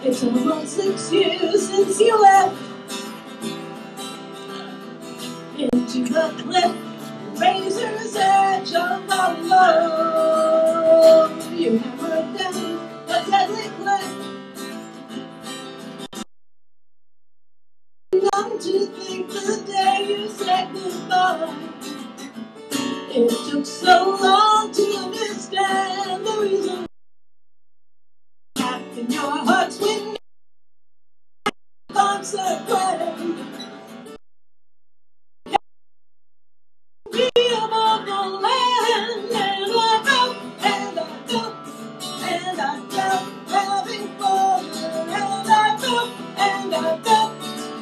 It's almost 6 years since you left into the cliff, razor's edge of the love. You hammered down a deadly cliff, numb to think the day you said goodbye. It took so long to understand the reason in your heart's when concert playing. Be above the land, and I felt, and I felt, and I felt having fun, and I felt, and I felt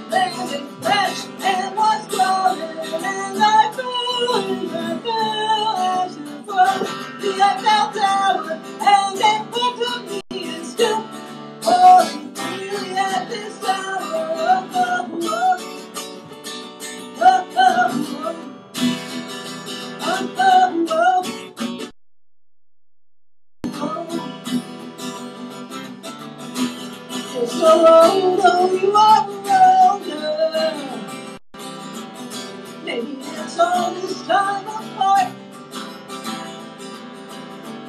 landing fresh and was growing, and I felt as you fell, the Eiffel Tower, and in front of me is still falling freely at this hour. So although you are older, maybe it's all this time apart.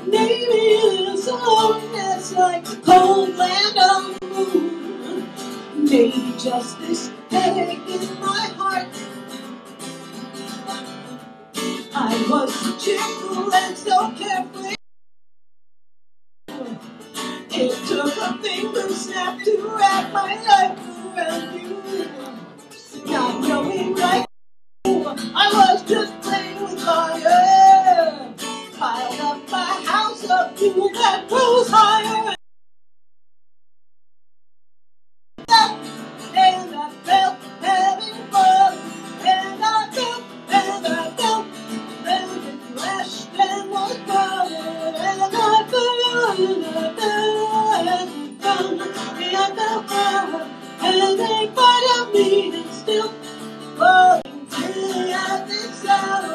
Maybe it's loneliness like the cold land on the moon. Maybe just this headache in my heart. I was so cheerful and so carefree. It took a finger snap to wrap my life around you. Not knowing right, I was just playing with fire. Piled up a house of fuel that rose higher. And I felt having fun. And I felt, and I felt, and it flashed and was burning. And I felt, and I felt, and I felt power. And they part of me is still falling freely at this hour.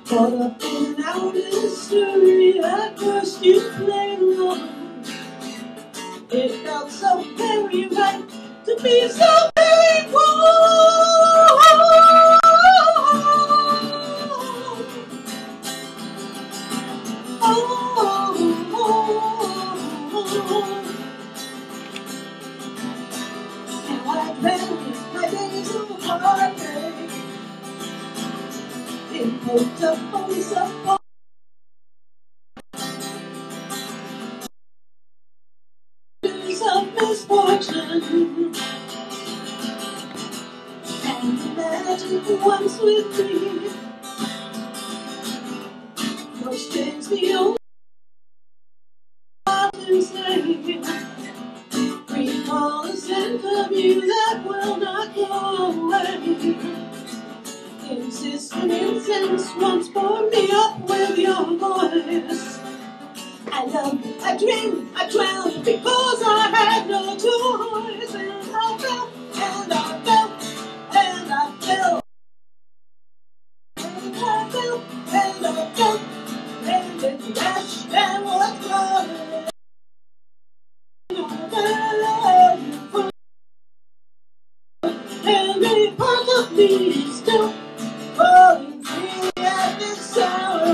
Caught up in our mystery, at first you played along. It felt so very right to be so very wrong. Now I've had my days of heartache, in hopes of only support. Of misfortune, and imagine once with me. No strings the only often say. Recall a scent of you that will not go away. Insistent incense once bore me up with your voice. I loved, I dreamed, I drowned because I had no choice. And I felt, and I felt, and I felt, and I felt, and I felt, and it flashed and was glowing. And any part of me is still falling free at this hour.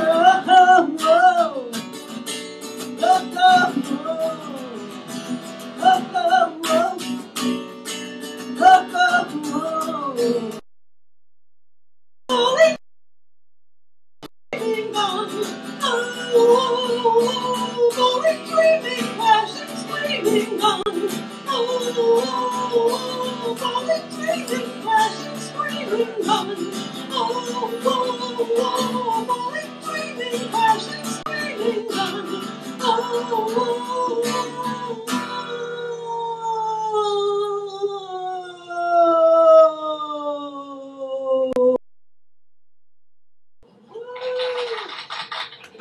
Screaming,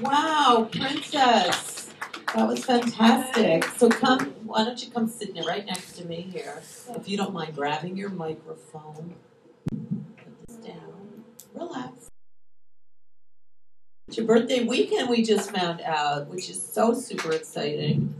Wow, Princess. That was fantastic. So come, why don't you come sit right next to me here, if you don't mind grabbing your microphone. Put this down. Relax. It's your birthday weekend, we just found out, which is so super exciting.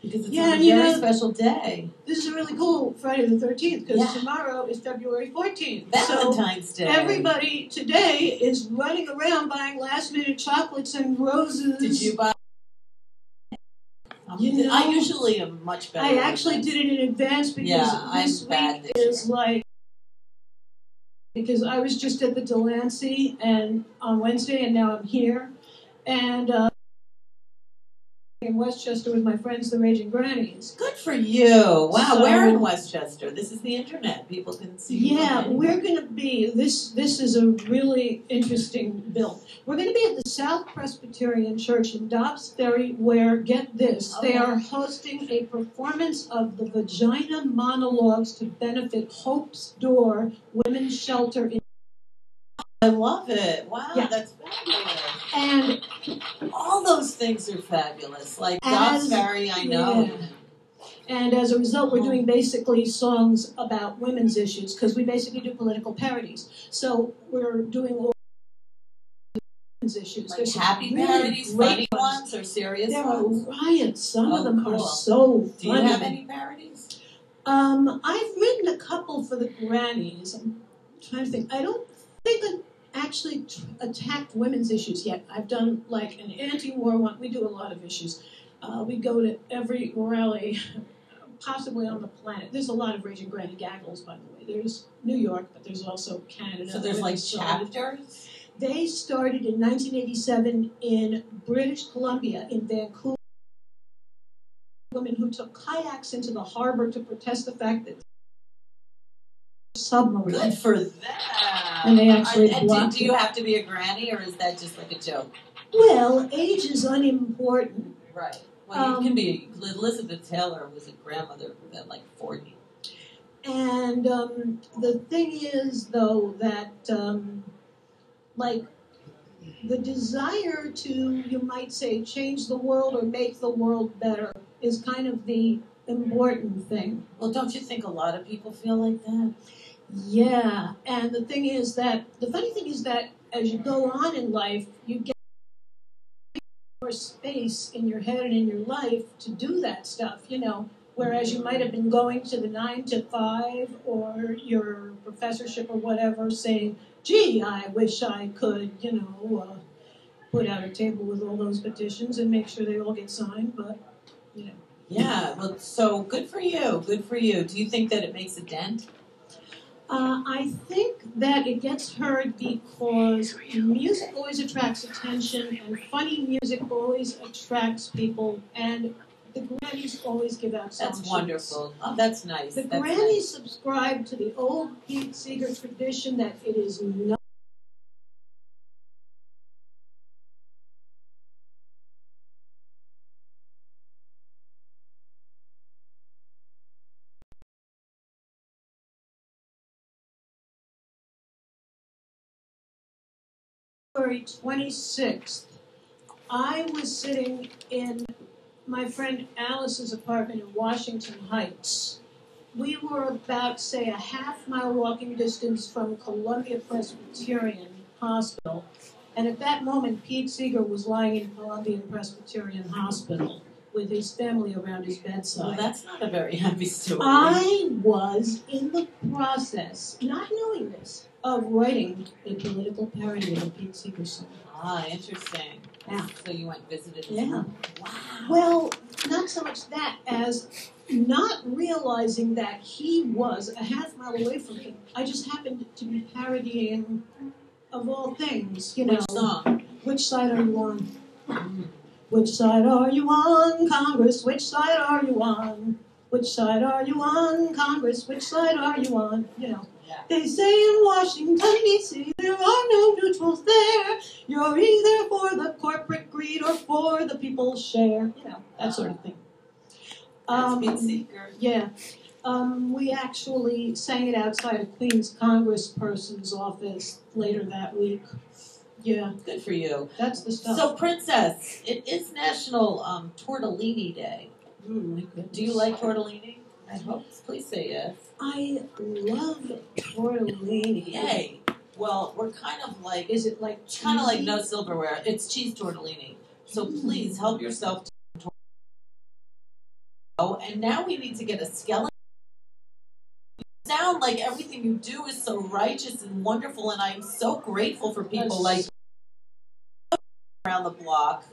Because it's a very special day. This is really cool, Friday the 13th, because tomorrow is February 14th. Valentine's Day. Everybody today is running around buying last-minute chocolates and roses. Did you buy? I usually am much better. I actually did it in advance because this week is like, because I was just at the Delancey and on Wednesday, and now I'm here, and in Westchester with my friends, the Raging Grannies. Good for you! Wow, so, where in Westchester? This is the internet. People can see. Yeah, we're going to be. This is a really interesting bill. We're going to be at the South Presbyterian Church in Dobbs Ferry, where, get this, they are hosting a performance of the Vagina Monologues to benefit Hope's Door Women's Shelter in. I love it. Wow, that's fabulous. And all those things are fabulous. Like Dobbs Ferry, I know. Yeah. And as a result, we're doing basically songs about women's issues, because we basically do political parodies. So we're doing all women's issues. Like happy parodies, funny ones, or serious ones? There are riots. Some of them are so funny. Do you have any parodies? I've written a couple for the grannies. I'm trying to think. I don't think I've actually attacked women's issues yet. I've done like an anti-war one. We do a lot of issues. We go to every rally possibly on the planet. There's a lot of Raging Granny gaggles, by the way. There's New York, but there's also Canada. So there's like chapters? They started in 1987 in British Columbia, in Vancouver. Women who took kayaks into the harbor to protest the fact that submarine. Good for them. And they actually blocked do you have to be a granny, or is that just like a joke? Well, age is unimportant. Right. Well, you can be. Elizabeth Taylor was a grandmother at like 40. And the thing is, though, that like the desire to, you might say, change the world or make the world better is kind of the important thing. Well, don't you think a lot of people feel like that? Yeah. And the thing is that, the funny thing is that as you go on in life, you get more space in your head and in your life to do that stuff, you know. Whereas you might have been going to the 9 to 5 or your professorship or whatever saying, gee, I wish I could, you know, put out a table with all those petitions and make sure they all get signed, but, you know. Yeah, well, so good for you, good for you. Do you think that it makes a dent? I think that it gets heard because music always attracts attention, and funny music always attracts people, and the grannies always give out song sheets. That's wonderful. Oh, that's nice. The grannies subscribe to the old Pete Seeger tradition that it is not. February 26th, I was sitting in my friend Alice's apartment in Washington Heights. We were about, say, a half-mile walking distance from Columbia Presbyterian Hospital. And at that moment, Pete Seeger was lying in Columbia Presbyterian Hospital with his family around his bedside. Well, that's not a very happy story. I was in the process, not knowing this, of writing a political parody of a Pete Seeger song. Ah, interesting. Yeah. So you went and visited his home. Wow. Well, not so much that as not realizing that he was a half-mile away from me. I just happened to be parodying, of all things, you know. Which song? Which side are you on? Which side are you on, Congress? Which side are you on? Which side are you on, Congress? Which side are you on? You know. Yeah. They say in Washington, D.C., there are no neutrals there. You're either for the corporate greed or for the people's share. You know, that sort of thing. That's Pete Seeger. Yeah. We actually sang it outside of Queen's congressperson's office later that week. Yeah. Good for you. That's the stuff. So, Princess, it is National Tortellini Day. My goodness. Do you like tortellini? I hope. Please say yes. I love tortellini. Yay. Well, we're kind of like... Is it like cheesy? Kind of like no silverware. It's cheese tortellini. So please help yourself to tortellini. Oh, and now we need to get a skeleton. You sound like everything you do is so righteous and wonderful, and I'm so grateful for people like around the block.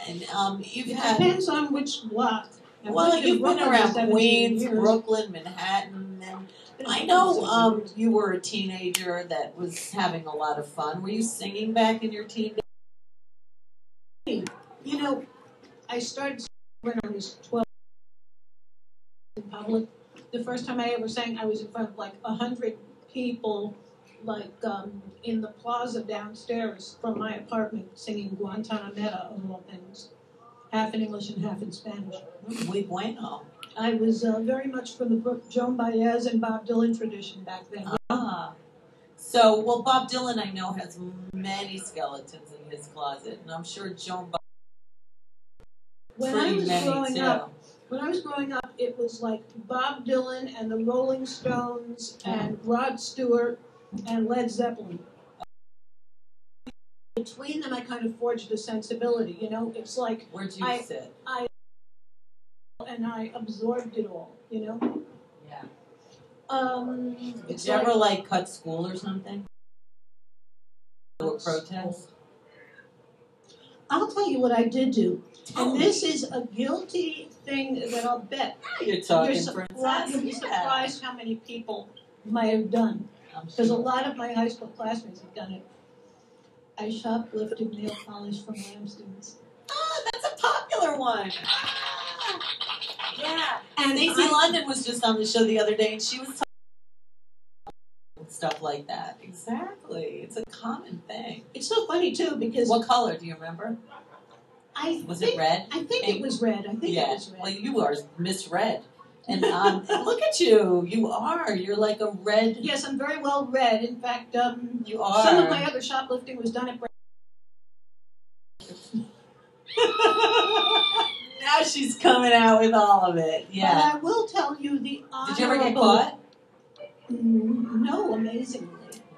And you've had... Depends on which block. Well, you've been around Queens, Brooklyn, Manhattan, and I know you were a teenager that was having a lot of fun. Were you singing back in your teen days? You know, I started when I was 12 in public. The first time I ever sang, I was in front of like 100 people, like in the plaza downstairs from my apartment, singing Guantanamera of all things. Half in English and half in Spanish. Muy bueno. I was very much from the Joan Baez and Bob Dylan tradition back then. So, well, Bob Dylan, I know, has many skeletons in his closet, and I'm sure Joan Baez when I was growing up, it was like Bob Dylan and the Rolling Stones and Rod Stewart and Led Zeppelin. Between them, I kind of forged a sensibility, you know? It's like... Where'd you sit? And I absorbed it all, you know? Yeah. Did you ever, like, cut school or something? Or protest? I'll tell you what I did do. And this is a guilty thing that I'll bet. You're talking Princess. You'll be surprised how many people might have done. Because a lot of my high school classmates have done it. I shoplifted nail polish from lamb students. Oh, that's a popular one. Yeah. And Stacey London was just on the show the other day, and she was talking about stuff like that. Exactly. It's a common thing. It's so funny, too, because... What color, do you remember? Was it red? I think it was red. It was red. Well, you are Miss Red. And look at you. You're like a red. Yes, I'm very well read. In fact, you are. Some of my other shoplifting was done at Now she's coming out with all of it. Yeah. But I will tell you the honorable... Did you ever get caught? No, amazingly.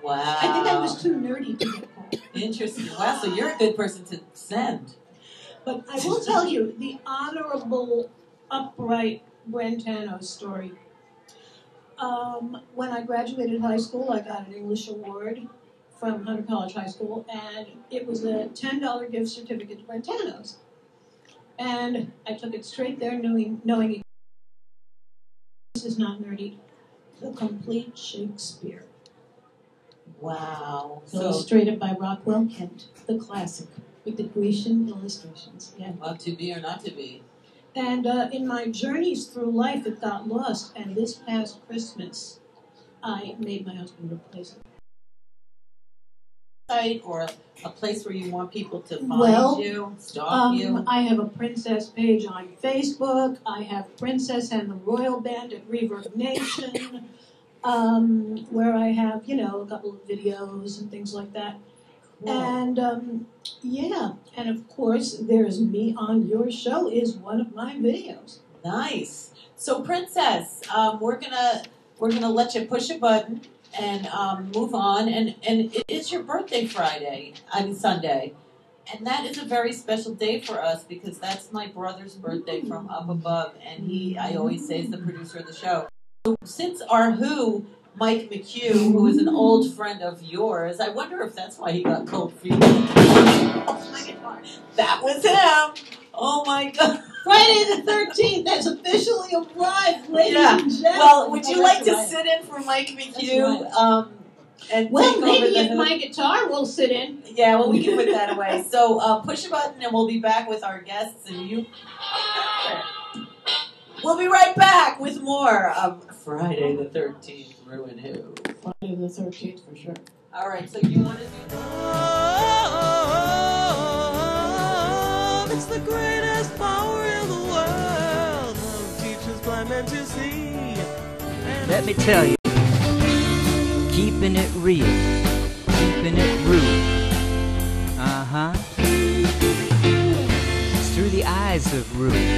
Wow. I think I was too nerdy to get caught. Interesting. Wow, so you're a good person to send. But I will tell you the honorable, upright Brentano story. When I graduated high school, I got an English award from Hunter College High School, and it was a $10 gift certificate to Brentano's. And I took it straight there, knowing this is not nerdy. The complete Shakespeare. Wow. Illustrated by Rockwell Kent, the classic, with the Grecian illustrations. Yeah. Well, to be or not to be. And in my journeys through life, it got lost. And this past Christmas, I made my husband replace it. Or a place where you want people to find you, stalk you? I have a Princess page on Facebook. I have Princess and the Royal Band at Reverb Nation, where I have, a couple of videos and things like that. Cool. And, and of course, there's me on your show is one of my videos. Nice. So, Princess, we're gonna let you push a button and move on. And it is your birthday Sunday. And that is a very special day for us because that's my brother's birthday from up above. And I always say, is the producer of the show. So since our Who, Mike McHugh, who is an old friend of yours, I wonder if that's why he got cold feet. Oh my God. That was him. Oh my God. Friday the 13th has officially arrived, ladies and gentlemen. Well, would you like to sit in for Mike McHugh? And maybe if my guitar will sit in. Yeah, well, we can put that away. So push a button and we'll be back with our guests and you. We'll be right back with more of Friday the 13th, ReW WhO. Friday the 13th for sure. All right, so you want to do it's the greatest power in the world. Teachers blind men to see. Let me tell you, keeping it real, keeping it rude, eyes of Ruth.